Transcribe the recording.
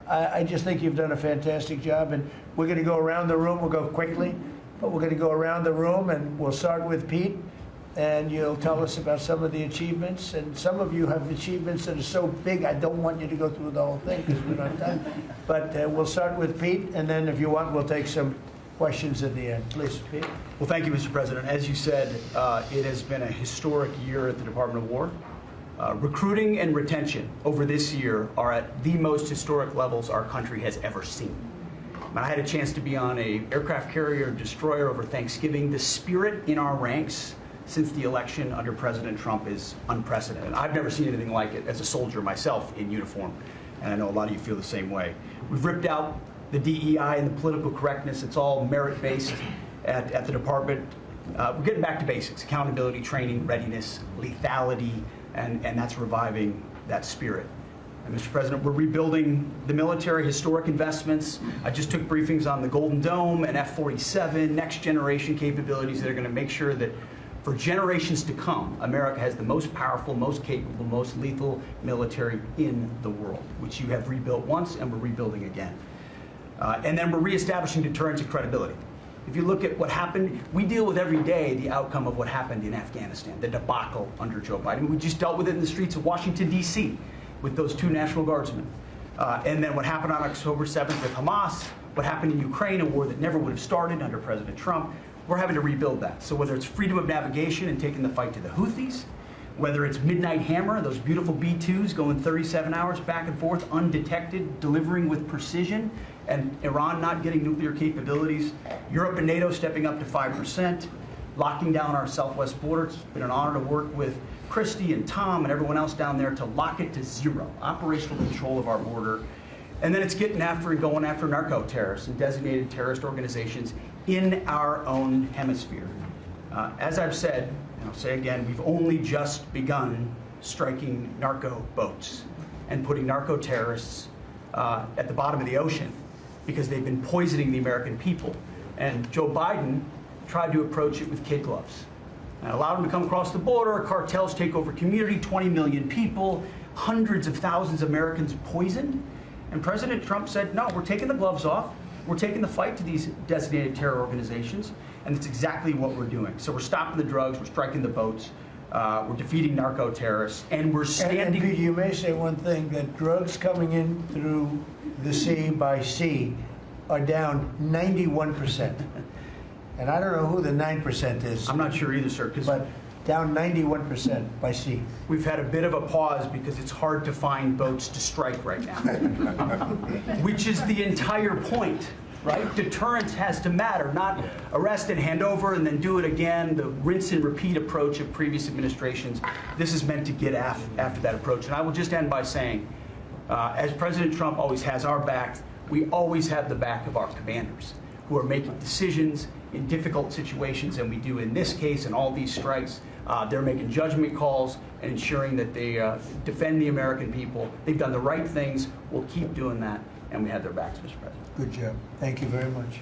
I just think you've done a fantastic job, and we're going to go around the room. We'll go quickly, but we're going to go around the room, and we'll start with Pete, and you'll tell us about some of the achievements. And some of you have achievements that are so big, I don't want you to go through the whole thing because we're not done. But we'll start with Pete, and then if you want, we'll take some questions at the end. Please, Pete. Well, thank you, Mr. President. As you said, it has been a historic year at the Department of War. Recruiting and retention over this year are at the most historic levels our country has ever seen. I had a chance to be on a aircraft carrier destroyer over Thanksgiving. The spirit in our ranks since the election under President Trump is unprecedented. I've never seen anything like it as a soldier myself in uniform, and I know a lot of you feel the same way. We've ripped out the DEI and the political correctness. It's all merit-based at the department. We're getting back to basics: accountability, training, readiness, lethality, and that's reviving that spirit. And Mr. President, we're rebuilding the military, historic investments. I just took briefings on the Golden Dome and F-47, next generation capabilities that are going to make sure that for generations to come, America has the most powerful, most capable, most lethal military in the world, which you have rebuilt once and we're rebuilding again. And then we're reestablishing deterrence and credibility. If you look at what happened, we deal with every day the outcome of what happened in Afghanistan, the debacle under Joe Biden. We just dealt with it in the streets of Washington, D.C. with those 2 National Guardsmen. And then what happened on October 7th with Hamas, what happened in Ukraine, a war that never would have started under President Trump. We're having to rebuild that. So whether it's freedom of navigation and taking the fight to the Houthis, whether it's Midnight Hammer, those beautiful B-2s going 37 hours back and forth, undetected, delivering with precision, and Iran not getting nuclear capabilities, Europe and NATO stepping up to 5%, locking down our southwest border. It's been an honor to work with Christy and Tom and everyone else down there to lock it to 0, operational control of our border. And then it's getting after and going after narco-terrorists and designated terrorist organizations in our own hemisphere. As I've said, and I'll say again, we've only just begun striking narco boats and putting narco-terrorists at the bottom of the ocean because they've been poisoning the American people. And Joe Biden tried to approach it with kid gloves and allowed them to come across the border. Cartels take over community, 20 million people, hundreds of thousands of Americans poisoned. And President Trump said, no, we're taking the gloves off. We're taking the fight to these designated terror organizations, and it's exactly what we're doing. So we're stopping the drugs, we're striking the boats, we're defeating narco-terrorists, and we're standing... And you may say one thing, that drugs coming in through the sea by sea are down 91%. And I don't know who the 9% is. I'm not sure either, sir. But down 91% by sea. We've had a bit of a pause because it's hard to find boats to strike right now, which is the entire point, right? Deterrence has to matter, not arrest and hand over and then do it again, the rinse and repeat approach of previous administrations. This is meant to get after that approach. And I will just end by saying, as President Trump always has our back, we always have the back of our commanders who are making decisions in difficult situations, and we do in this case and all these strikes. They're making judgment calls and ensuring that they defend the American people. They've done the right things. We'll keep doing that, and we have their backs, Mr. President. Good job. Thank you very much.